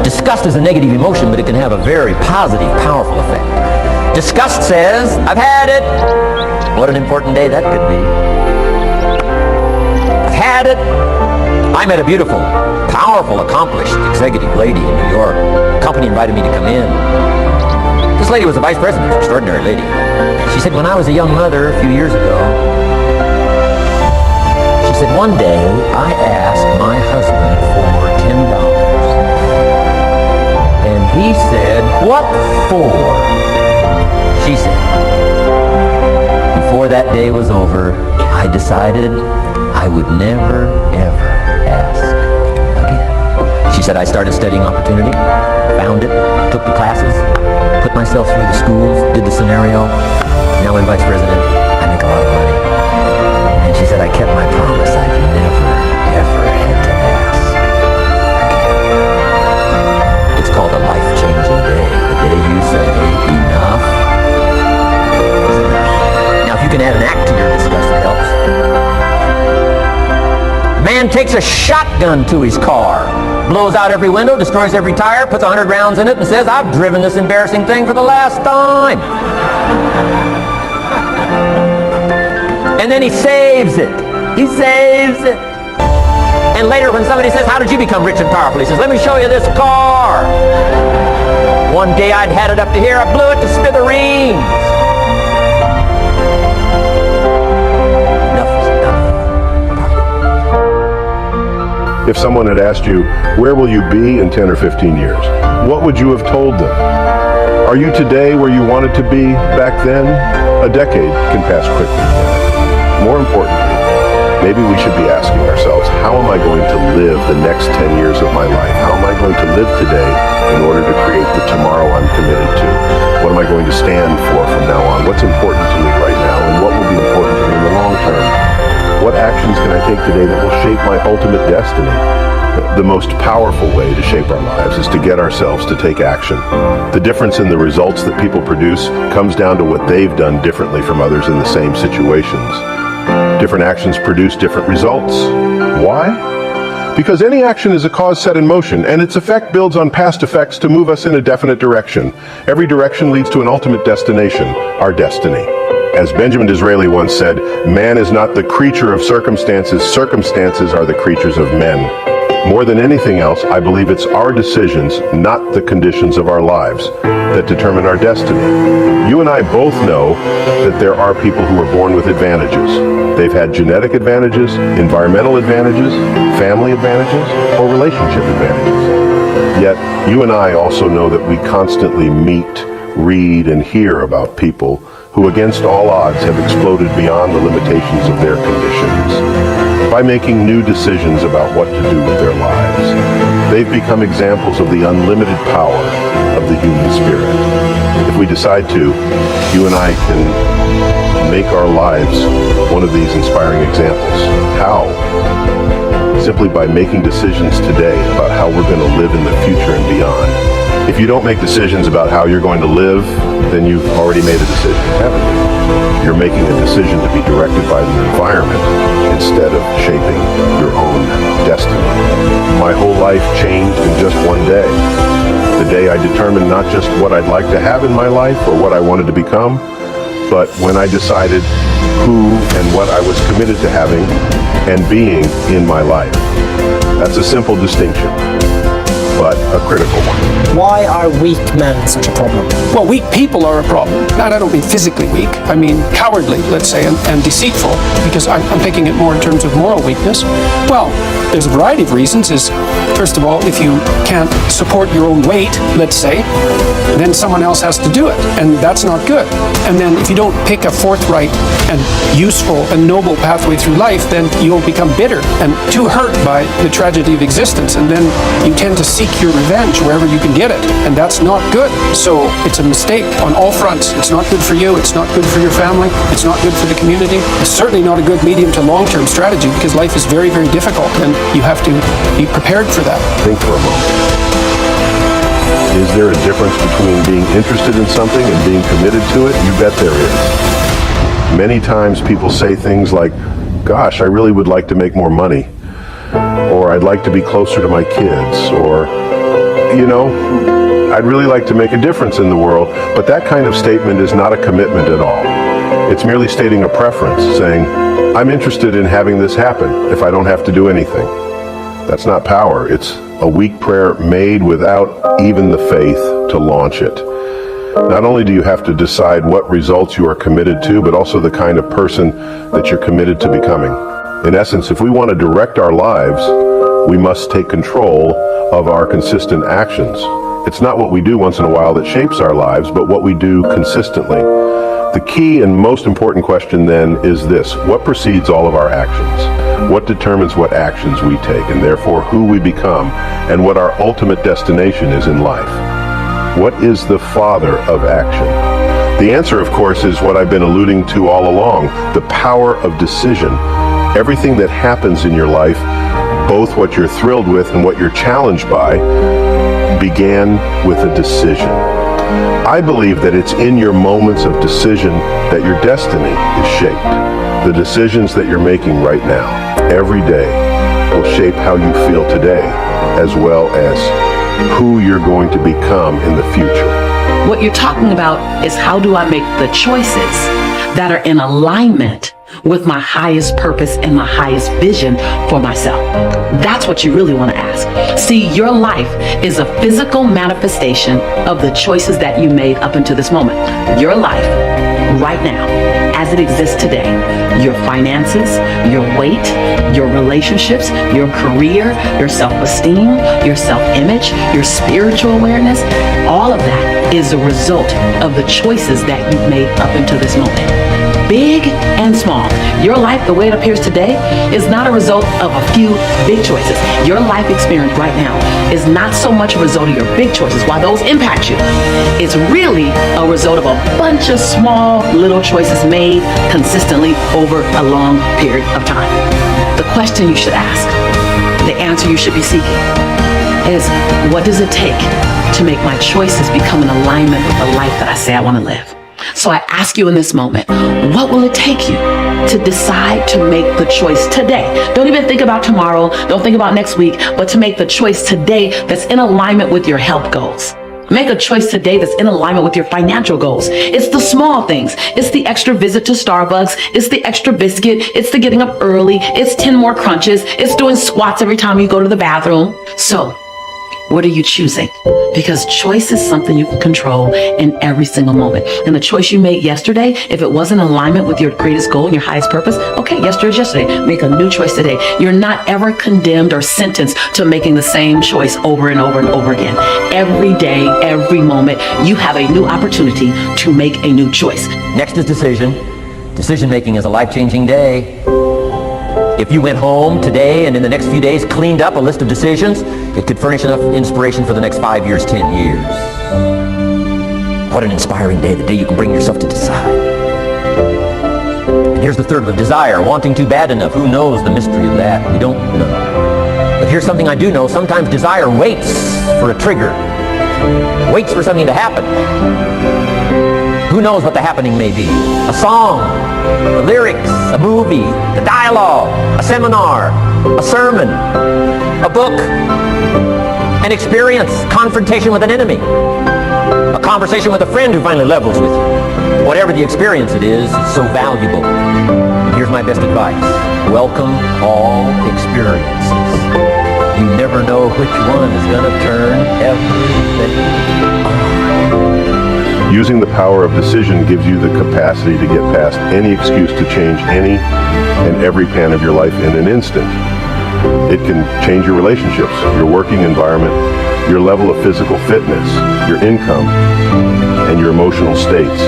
Disgust is a negative emotion, but it can have a very positive, powerful effect. Disgust says, I've had it. What an important day that could be. I've had it. I met a beautiful, powerful, accomplished executive lady in New York. The company invited me to come in. This lady was a vice president, an extraordinary lady. She said, when I was a young mother a few years ago, she said, one day I asked my husband for $10. And he said, what for? She said, before that day was over, I decided I would never, ever ask again. She said, I started studying opportunity, found it, took the classes, put myself through the schools, did the scenario. Now I'm vice president, I make a lot of money. And she said, I kept my promise. I've never, ever had to ask again. It's called a life-changing day. The day you say, enough is enough. Now, if you can add an act to your disgust, it helps. Man takes a shotgun to his car, blows out every window, destroys every tire, puts 100 rounds in it, and says, I've driven this embarrassing thing for the last time. And then he saves it. He saves it. And later when somebody says, how did you become rich and powerful? He says, let me show you this car. One day I'd had it up to here, I blew it to smithereens. Enough is enough. If someone had asked you, where will you be in 10 or 15 years? What would you have told them? Are you today where you wanted to be back then? A decade can pass quickly. More importantly, maybe we should be asking ourselves, how am I going to live the next 10 years of my life? How am I going to live today in order to create the tomorrow I'm committed to? What am I going to stand for from now on? What's important to me right now, and what will be important to me in the long term? What actions can I take today that will shape my ultimate destiny? The most powerful way to shape our lives is to get ourselves to take action. The difference in the results that people produce comes down to what they've done differently from others in the same situations. Different actions produce different results. Why? Because any action is a cause set in motion, and its effect builds on past effects to move us in a definite direction. Every direction leads to an ultimate destination, our destiny. As Benjamin Disraeli once said, man is not the creature of circumstances, circumstances are the creatures of men. More than anything else, I believe it's our decisions, not the conditions of our lives, that determine our destiny. You and I both know that there are people who are born with advantages. They've had genetic advantages, environmental advantages, family advantages, or relationship advantages. Yet, you and I also know that we constantly meet, read, and hear about people who against all odds have exploded beyond the limitations of their conditions by making new decisions about what to do with their lives. They've become examples of the unlimited power of the human spirit. If we decide to, you and I can make our lives one of these inspiring examples. How? Simply by making decisions today about how we're going to live in the future and beyond. If you don't make decisions about how you're going to live, then you've already made a decision, haven't you? You're making a decision to be directed by the environment instead of shaping your own destiny. My whole life changed in just one day. The day I determined not just what I'd like to have in my life or what I wanted to become, but when I decided who and what I was committed to having and being in my life. That's a simple distinction, but a critical one. Why are weak men such a problem? Well, weak people are a problem. And I don't mean physically weak. I mean cowardly, let's say, and deceitful, because I'm thinking it more in terms of moral weakness. Well, there's a variety of reasons. First of all, if you can't support your own weight, let's say, then someone else has to do it, and that's not good. And then if you don't pick a forthright and useful and noble pathway through life, then you'll become bitter and too hurt by the tragedy of existence, and then you tend to seek your revenge wherever you can get it, and that's not good. So it's a mistake on all fronts. It's not good for you, it's not good for your family, it's not good for the community. It's certainly not a good medium to long-term strategy, because life is very, very difficult, and you have to be prepared for that. Think for a moment. Is there a difference between being interested in something and being committed to it? You bet there is. Many times people say things like, gosh, I really would like to make more money, or I'd like to be closer to my kids, or you know, I'd really like to make a difference in the world, but that kind of statement is not a commitment at all. It's merely stating a preference, saying, I'm interested in having this happen if I don't have to do anything. That's not power. It's a weak prayer made without even the faith to launch it. Not only do you have to decide what results you are committed to, but also the kind of person that you're committed to becoming. In essence, if we want to direct our lives, we must take control of our consistent actions. It's not what we do once in a while that shapes our lives, but what we do consistently. The key and most important question then is this: what precedes all of our actions? What determines what actions we take, and therefore who we become, and what our ultimate destination is in life? What is the father of action? The answer, of course, is what I've been alluding to all along: the power of decision. Everything that happens in your life, both what you're thrilled with and what you're challenged by, began with a decision. I believe that it's in your moments of decision that your destiny is shaped. The decisions that you're making right now, every day, will shape how you feel today, as well as who you're going to become in the future. What you're talking about is, how do I make the choices that are in alignment with my highest purpose and my highest vision for myself? That's what you really want to ask. See, your life is a physical manifestation of the choices that you made up until this moment. Your life, right now, as it exists today, your finances, your weight, your relationships, your career, your self-esteem, your self-image, your spiritual awareness, all of that is a result of the choices that you've made up until this moment. Big and small. Your life, the way it appears today, is not a result of a few big choices. Your life experience right now is not so much a result of your big choices, while those impact you. It's really a result of a bunch of small little choices made consistently over a long period of time. The question you should ask, the answer you should be seeking, is, what does it take to make my choices become in alignment with the life that I say I want to live? So I ask you in this moment, what will it take you to decide to make the choice today? Don't even think about tomorrow. Don't think about next week, but to make the choice today that's in alignment with your health goals. Make a choice today that's in alignment with your financial goals. It's the small things. It's the extra visit to Starbucks. It's the extra biscuit. It's the getting up early. It's 10 more crunches. It's doing squats every time you go to the bathroom. So, what are you choosing? Because choice is something you can control in every single moment. And the choice you made yesterday, if it wasn't in alignment with your greatest goal and your highest purpose, okay, yesterday's yesterday. Make a new choice today. You're not ever condemned or sentenced to making the same choice over and over and over again. Every day, every moment, you have a new opportunity to make a new choice. Next is decision. Decision making is a life-changing day. If you went home today and in the next few days cleaned up a list of decisions, it could furnish enough inspiration for the next 5 years, 10 years. What an inspiring day, the day you can bring yourself to decide. And here's the third one, desire, wanting too bad enough. Who knows the mystery of that? We don't know. But here's something I do know. Sometimes desire waits for a trigger, waits for something to happen. Who knows what the happening may be? A song, the lyrics, a movie, the dialogue, a seminar, a sermon, a book, an experience, confrontation with an enemy, a conversation with a friend who finally levels with you. Whatever the experience it is, it's so valuable. And here's my best advice. Welcome all experiences. You never know which one is going to turn everything on. Using the power of decision gives you the capacity to get past any excuse to change any and every pan of your life in an instant. It can change your relationships, your working environment, your level of physical fitness, your income, and your emotional states.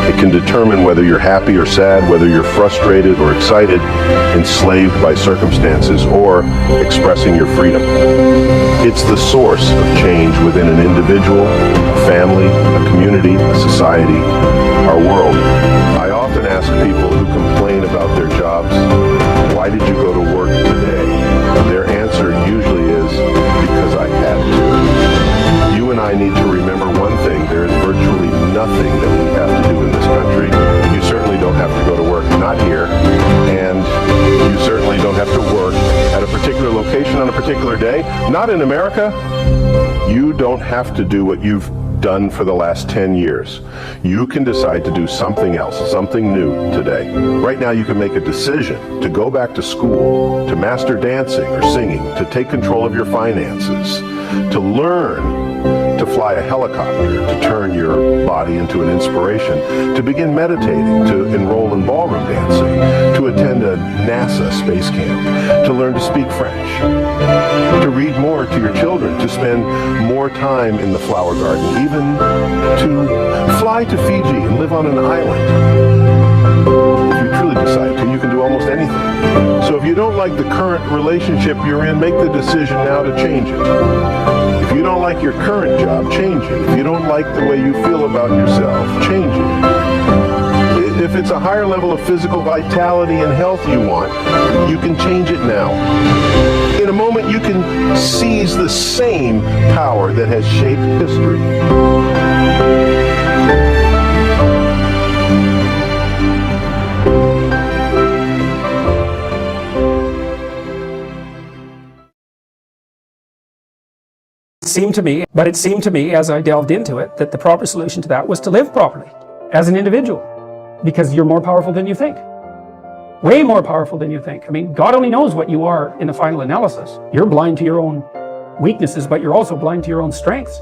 It can determine whether you're happy or sad, whether you're frustrated or excited, enslaved by circumstances, or expressing your freedom. It's the source of change within an individual, a family, a community, a society, our world. I often ask people who complain about their jobs, why did you go to work today? Their answer usually is, because I had to. You and I need to remember one thing: there is virtually nothing that we have to do in this country. You certainly don't have to go to work, not here, and you certainly don't have to work at a particular location on a particular day, not in America. You don't have to do what you've done for the last 10 years. You can decide to do something else, something new today. Right now you can make a decision to go back to school, to master dancing or singing, to take control of your finances, to learn to fly a helicopter, to turn your body into an inspiration, to begin meditating, to enroll in ballroom dancing, to attend a NASA space camp, to learn to speak French, to read more to your children, to spend more time in the flower garden, even to fly to Fiji and live on an island. If you truly decide to, you can do almost anything. So if you don't like the current relationship you're in, make the decision now to change it. If you don't like your current job, change it. If you don't like the way you feel about yourself, change it. If it's a higher level of physical vitality and health you want, you can change it now. In a moment, you can seize the same power that has shaped history. It seemed to me as I delved into it that the proper solution to that was to live properly as an individual, because you're more powerful than you think. Way more powerful than you think. I mean, God only knows what you are in the final analysis. You're blind to your own weaknesses, but you're also blind to your own strengths.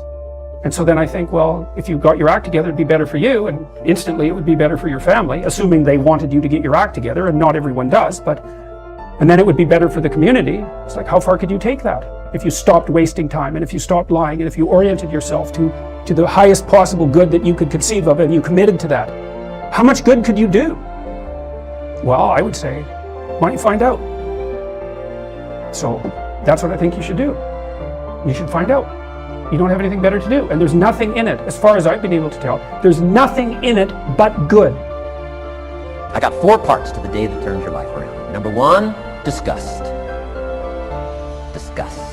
And so then I think, well, if you got your act together, it'd be better for you, and instantly it would be better for your family, assuming they wanted you to get your act together, and not everyone does, and then it would be better for the community. It's like, how far could you take that? If you stopped wasting time, and if you stopped lying, and if you oriented yourself to the highest possible good that you could conceive of, and you committed to that, how much good could you do? Well, I would say, why don't you find out? So that's what I think you should do. You should find out. You don't have anything better to do, and there's nothing in it, as far as I've been able to tell, there's nothing in it but good. I got 4 parts to the day that turns your life around. Number 1, disgust. Disgust.